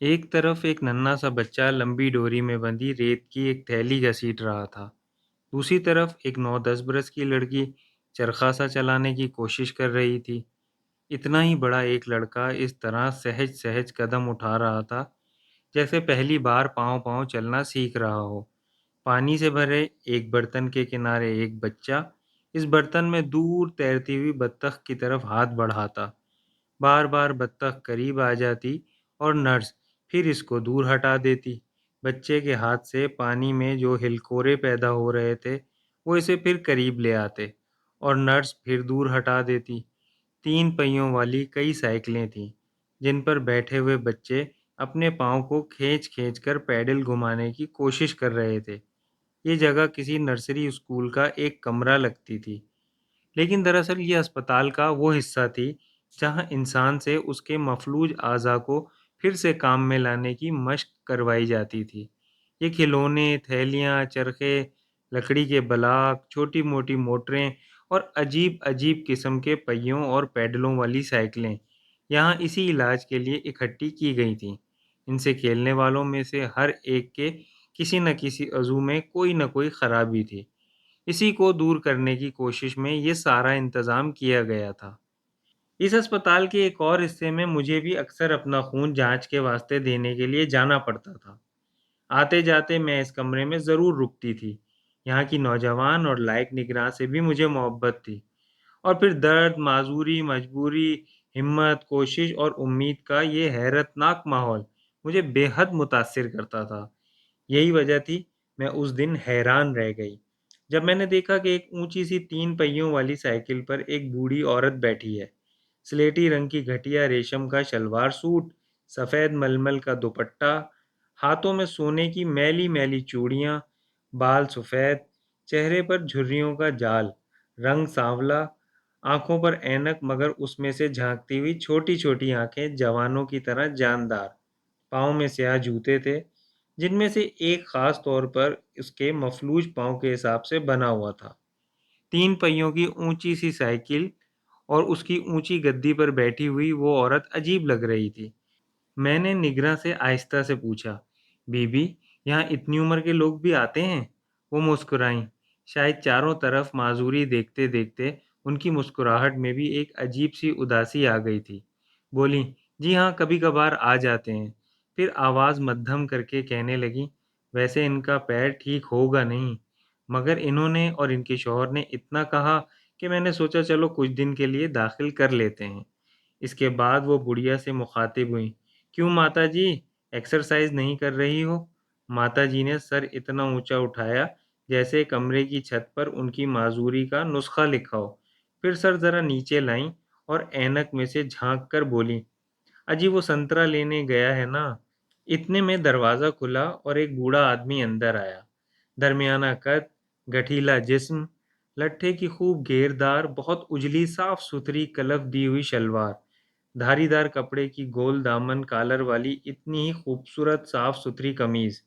एक तरफ एक नन्हा सा बच्चा लंबी डोरी में बंधी रेत की एक थैली घसीट रहा था। दूसरी तरफ एक 9-10 बरस की लड़की चरखा सा चलाने की कोशिश कर रही थी। इतना ही बड़ा एक लड़का इस तरह सहज सहज कदम उठा रहा था, जैसे पहली बार पाँव पाँव चलना सीख रहा हो। पानी से भरे एक बर्तन के किनारे एक बच्चा इस बर्तन में दूर तैरती हुई बत्तख की तरफ हाथ बढ़ाता। बार बार बत्तख करीब आ जाती और नर्स फिर इसको दूर हटा देती। बच्चे के हाथ से पानी में जो हिलकोरे पैदा हो रहे थे, वो इसे फिर करीब ले आते और नर्स फिर दूर हटा देती। 3 पहियों वाली कई साइकिलें थीं, जिन पर बैठे हुए बच्चे अपने पाँव को खींच खींच कर पैडल घुमाने की कोशिश कर रहे थे। ये जगह किसी नर्सरी स्कूल का एक कमरा लगती थी, लेकिन दरअसल ये अस्पताल का वो हिस्सा थी जहाँ इंसान से उसके मफलूज अज़ा को फिर से काम में लाने की मशक करवाई जाती थी। ये खिलौने, थैलियाँ, चरखे, लकड़ी के ब्लॉक, छोटी-मोटी मोटरें और अजीब-अजीब किस्म के पहियों और पैडलों वाली साइकिलें यहाँ इसी इलाज के लिए इकट्ठी की गई थीं। इनसे खेलने वालों में से हर एक के किसी न किसी अज़ू में कोई न कोई खराबी थी। इसी को दूर करने की कोशिश में ये सारा इंतज़ाम किया गया था। इस अस्पताल के एक और हिस्से में मुझे भी अक्सर अपना खून जाँच के वास्ते देने के लिए जाना पड़ता था। आते-जाते मैं इस कमरे में ज़रूर रुकती थी। यहाँ की नौजवान और लायक निगरान से भी मुझे मोहब्बत थी। और फिर दर्द, माज़ूरी, मजबूरी, हिम्मत, कोशिश और उम्मीद का ये हैरतनाक माहौल मुझे बेहद मुतासिर करता था। यही वजह थी मैं उस दिन हैरान रह गई जब मैंने देखा कि एक ऊंची सी 3 पहियों वाली साइकिल पर एक बूढ़ी औरत बैठी है। स्लेटी रंग की घटिया रेशम का शलवार सूट, सफ़ेद मलमल का दुपट्टा, हाथों में सोने की मैली मैली चूड़ियाँ, बाल सफ़ेद, चेहरे पर झुर्रियों का जाल, रंग सांवला, आंखों पर ऐनक मगर उसमें से झांकती हुई छोटी छोटी आंखें जवानों की तरह जानदार। पाँव में स्याह जूते थे, जिनमें से एक ख़ास तौर पर उसके मफलूज पाँव के हिसाब से बना हुआ था। 3 पहियों की ऊँची सी साइकिल और उसकी ऊँची गद्दी पर बैठी हुई वो औरत अजीब लग रही थी। मैंने निगरान से आहिस्ता से पूछा, बीबी, यहाँ इतनी उम्र के लोग भी आते हैं? वो मुस्कुराईं। शायद चारों तरफ माजूरी देखते देखते उनकी मुस्कुराहट में भी एक अजीब सी उदासी आ गई थी। बोली, जी हाँ, कभी कभार आ जाते हैं। फिर आवाज़ मद्धम करके कहने लगी, वैसे इनका पैर ठीक होगा नहीं, मगर इन्होंने और इनके शौहर ने इतना कहा कि मैंने सोचा चलो कुछ दिन के लिए दाखिल कर लेते हैं। इसके बाद वो बुढ़िया से मुखातिब हुईं, क्यों माताजी, एक्सरसाइज नहीं कर रही हो? माताजी ने सर इतना ऊंचा उठाया जैसे कमरे की छत पर उनकी माजूरी का नुस्खा लिखा हो। फिर सर जरा नीचे लाईं और ऐनक में से झांक कर बोली, अजी वो संतरा लेने गया है ना? इतने में दरवाज़ा खुला और एक बूढ़ा आदमी अंदर आया। दरमियाना कद, गठीला जिस्म, लट्ठे की खूब घेरदार, बहुत उजली साफ सुथरी कलफ दी हुई शलवार, धारीदार कपड़े की गोल दामन कॉलर वाली इतनी ही खूबसूरत साफ सुथरी कमीज,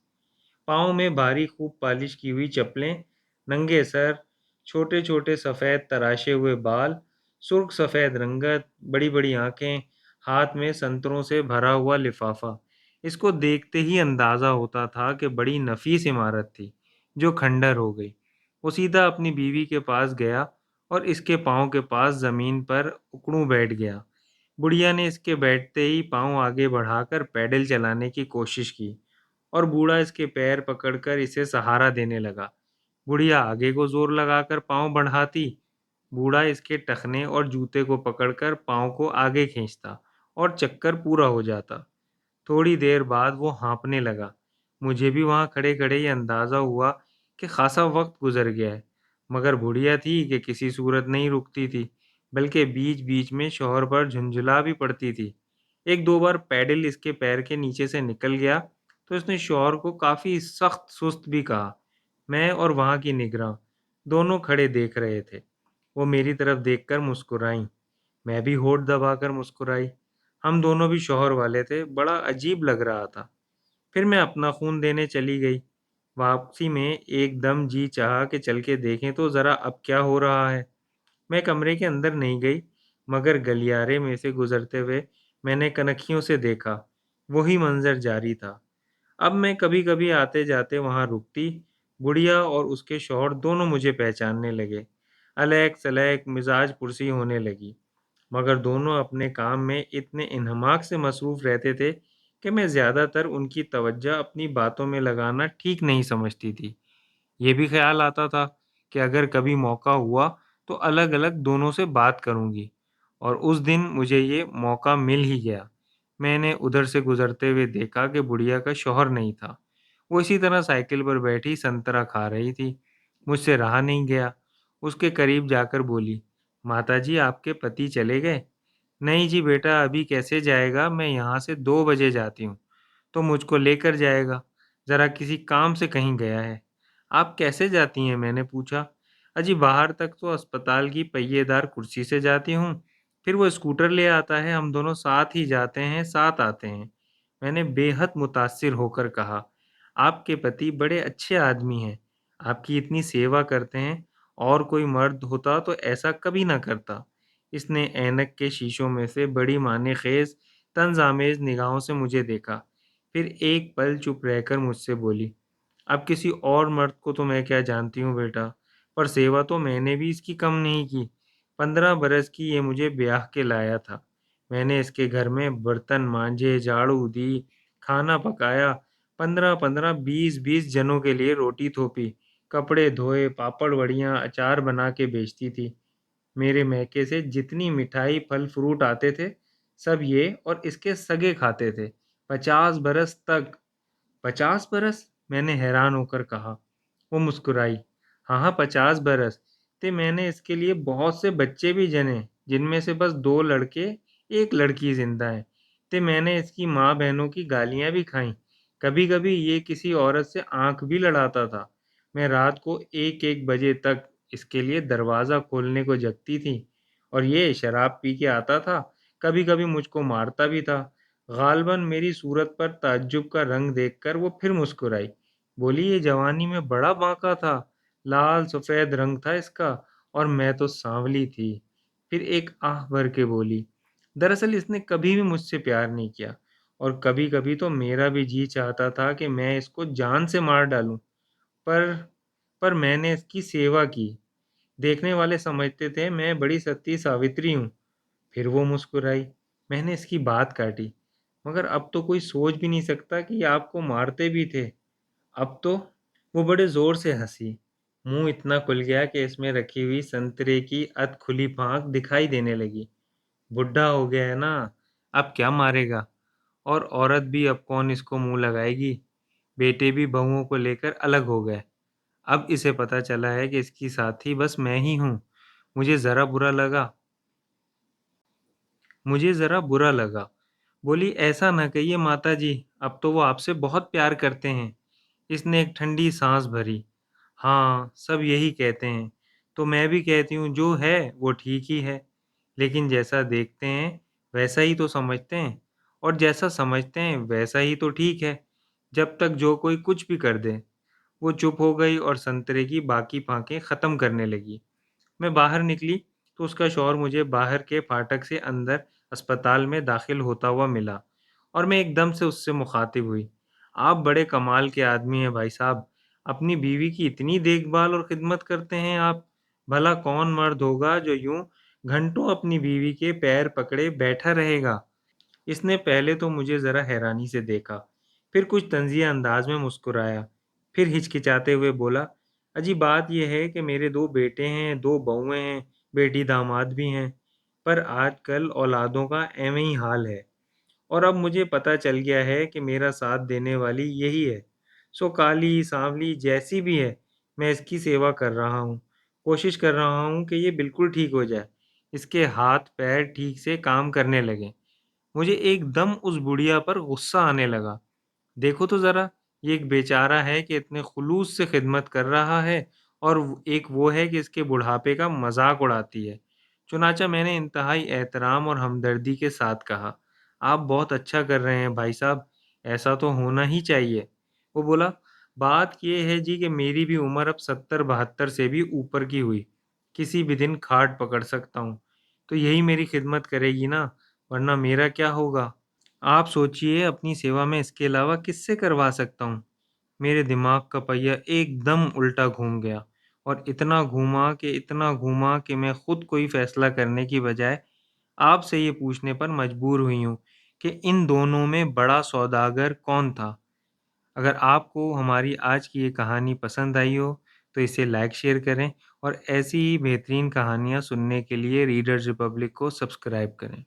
पाँव में भारी खूब पॉलिश की हुई चप्पलें, नंगे सर, छोटे छोटे सफ़ेद तराशे हुए बाल, सुर्ख सफ़ेद रंगत, बड़ी बड़ी आंखें, हाथ में संतरों से भरा हुआ लिफाफा। इसको देखते ही अंदाज़ा होता था कि बड़ी नफीस इमारत थी जो खंडर हो गई। वो सीधा अपनी बीवी के पास गया और इसके पाँव के पास ज़मीन पर उकड़ू बैठ गया। बुढ़िया ने इसके बैठते ही पाँव आगे बढ़ाकर पैडल चलाने की कोशिश की और बूढ़ा इसके पैर पकड़कर इसे सहारा देने लगा। बुढ़िया आगे को जोर लगाकर पाँव बढ़ाती, बूढ़ा इसके टखने और जूते को पकड़कर पाँव को आगे खींचता और चक्कर पूरा हो जाता। थोड़ी देर बाद वो हाँफने लगा। मुझे भी वहाँ खड़े-खड़े ये अंदाज़ा हुआ कि ख़ासा वक़्त गुज़र गया है, मगर बुढ़िया थी कि किसी सूरत नहीं रुकती थी, बल्कि बीच-बीच में शौहर पर झुंझला भी पड़ती थी। 1-2 बार पैडल इसके पैर के नीचे से निकल गया, तो इसने शौहर को काफ़ी सख्त सुस्त भी कहा। मैं और वहाँ की निगरान, दोनों खड़े देख रहे थे। वो मेरी तरफ देखकर मुस्कुराईं। मैं भी होंठ दबाकर मुस्कुराई। हम दोनों भी शौहर वाले थे, बड़ा अजीब लग रहा था। फिर मैं अपना खून देने चली गई। वापसी में एकदम जी चाहा कि चल के देखें तो ज़रा अब क्या हो रहा है। मैं कमरे के अंदर नहीं गई, मगर गलियारे में से गुजरते हुए मैंने कनखियों से देखा। वही मंजर जारी था। अब मैं कभी-कभी आते-जाते वहाँ रुकती। बुढ़िया और उसके शौहर दोनों मुझे पहचानने लगे। अलैक-सलैक मिजाज पुरसी होने लगी। मगर दोनों अपने काम में इतने इन्हमाक से मसरूफ़ रहते थे कि मैं ज़्यादातर उनकी तवज्जो अपनी बातों में लगाना ठीक नहीं समझती थी। ये भी ख़्याल आता था कि अगर कभी मौका हुआ तो अलग-अलग दोनों से बात करूँगी, और उस दिन मुझे ये मौका मिल ही गया। मैंने उधर से गुज़रते हुए देखा कि बुढ़िया का शौहर नहीं था। वो इसी तरह साइकिल पर बैठी संतरा खा रही थी। मुझसे रहा नहीं गया। उसके करीब जाकर बोली, "माताजी, आपके पति चले गए?" "नहीं जी बेटा, अभी कैसे जाएगा? मैं यहाँ से 2 बजे जाती हूँ। तो मुझको लेकर जाएगा। ज़रा किसी काम से कहीं गया है।" "आप कैसे जाती हैं?" मैंने पूछा। "अजी, बाहर तक तो अस्पताल की पहिएदार कुर्सी से जाती हूँ, फिर वो स्कूटर ले आता है, हम दोनों साथ ही जाते हैं, साथ आते हैं।" मैंने बेहद मुतासिर होकर कहा, "आपके पति बड़े अच्छे आदमी हैं, आपकी इतनी सेवा करते हैं, और कोई मर्द होता तो ऐसा कभी ना करता।" इसने ऐनक के शीशों में से बड़ी मानेखेज़, तंज़-आमेज़ निगाहों से मुझे देखा। फिर एक पल चुप रहकर मुझसे बोली, "अब किसी और मर्द को तो मैं क्या जानती हूँ बेटा, पर सेवा तो मैंने भी इसकी कम नहीं की। 15 बरस की ये मुझे ब्याह के लाया था। मैंने इसके घर में बर्तन मांजे, झाड़ू दी, खाना पकाया, 15-15, 20-20 जनों के लिए रोटी थोपी, कपड़े धोए, पापड़-वड़ियाँ, अचार बना के बेचती थी। मेरे मैके से जितनी मिठाई, फल फ्रूट आते थे, सब ये और इसके सगे खाते थे। 50 बरस तक।" "50 बरस?" मैंने हैरान होकर कहा। वो मुस्कुराई। "हाँ, हाँ, 50 बरस। ते मैंने इसके लिए बहुत से बच्चे भी जने, जिनमें से बस 2 लड़के, 1 लड़की ज़िंदा है। ते मैंने इसकी माँ-बहनों की गालियाँ भी खाईं। कभी-कभी ये किसी औरत से आँख भी लड़ाता था। मैं रात को 1-1 बजे तक इसके लिए दरवाज़ा खोलने को जगती थी, और ये शराब पी के आता था, कभी-कभी मुझको मारता भी था। ग़ालिबन मेरी सूरत पर ताज्जुब का रंग देखकर वो फिर मुस्कुराई। बोली, "ये जवानी में बड़ा बांका था। लाल-सफ़ेद रंग था इसका, और मैं तो सांवली थी।" फिर एक आह भर के बोली, "दरअसल इसने कभी भी मुझसे प्यार नहीं किया, और कभी-कभी तो मेरा भी जी चाहता था कि मैं इसको जान से मार डालूँ। पर पर मैंने इसकी सेवा की। देखने वाले समझते थे मैं बड़ी सती सावित्री हूँ।" फिर वो मुस्कुराई। मैंने इसकी बात काटी, "मगर अब तो कोई सोच भी नहीं सकता कि ये आपको मारते भी थे। अब तो।" वो बड़े ज़ोर से हँसी। मुँह इतना खुल गया कि इसमें रखी हुई संतरे की अध-खुली फाँक दिखाई देने लगी। "बुड्ढा हो गया है ना, अब क्या मारेगा? और औरत भी अब कौन इसको मुँह लगाएगी? बेटे भी बहुओं को लेकर अलग हो गए। अब इसे पता चला है कि इसकी साथी बस मैं ही हूँ। मुझे ज़रा बुरा लगा मुझे ज़रा बुरा लगा। बोली, "ऐसा ना कहिए माताजी, अब तो वो आपसे बहुत प्यार करते हैं।" इसने एक ठंडी साँस भरी। "हाँ, सब यही कहते हैं। तो मैं भी कहती हूँ, जो है वो ठीक ही है। लेकिन जैसा देखते हैं वैसा ही तो समझते हैं, और जैसा समझते हैं वैसा ही तो ठीक है, जब तक जो कोई कुछ भी कर दे।" वो चुप हो गई और संतरे की बाकी फाँकें ख़त्म करने लगी। मैं बाहर निकली तो उसका शौहर मुझे बाहर के फाटक से अंदर अस्पताल में दाखिल होता हुआ मिला, और मैं एकदम से उससे मुखातिब हुई। "आप बड़े कमाल के आदमी हैं भाई साहब। अपनी बीवी की इतनी देखभाल और खिदमत करते हैं आप। भला कौन मर्द होगा जो यूँ घंटों अपनी बीवी के पैर पकड़े बैठा रहेगा?" इसने पहले तो मुझे ज़रा हैरानी से देखा, फिर कुछ तंज़िया अंदाज़ में मुस्कुराया, फिर हिचकिचाते हुए बोला, "अजी, बात ये है कि मेरे 2 बेटे हैं, 2 बहुएँ हैं, बेटी-दामाद भी हैं, पर आजकल औलादों का एवें ही हाल है, और अब मुझे पता चल गया है कि मेरा साथ देने वाली यही है। सो काली, सांवली जैसी भी है, मैं इसकी सेवा कर रहा हूँ। कोशिश कर रहा हूँ कि ये बिल्कुल ठीक हो जाए, इसके हाथ-पैर ठीक से काम करने लगें।" मुझे एकदम उस बुढ़िया पर गुस्सा आने लगा। देखो तो ज़रा, ये एक बेचारा है कि इतने खुलूस से खिदमत कर रहा है, और एक वो है कि इसके बुढ़ापे का मज़ाक उड़ाती है। चुनांचे मैंने इंतहाई एहतराम और हमदर्दी के साथ कहा, "आप बहुत अच्छा कर रहे हैं भाई साहब, ऐसा तो होना ही चाहिए।" वो बोला, "बात ये है जी कि मेरी भी उम्र अब 70-72 से भी ऊपर की हुई। किसी भी दिन खाट पकड़ सकता हूँ। तो यही मेरी खिदमत करेगी ना, वरना मेरा क्या होगा? आप सोचिए अपनी सेवा में इसके अलावा किससे करवा सकता हूँ। मेरे दिमाग का पहिया एकदम उल्टा घूम गया और इतना घूमा कि मैं खुद कोई फैसला करने की बजाय आपसे ये पूछने पर मजबूर हुई हूँ कि इन दोनों में बड़ा सौदागर कौन था। अगर आपको हमारी आज की ये कहानी पसंद आई हो तो इसे लाइक शेयर करें और ऐसी ही बेहतरीन कहानियाँ सुनने के लिए रीडर्स रिपब्लिक को सब्सक्राइब करें।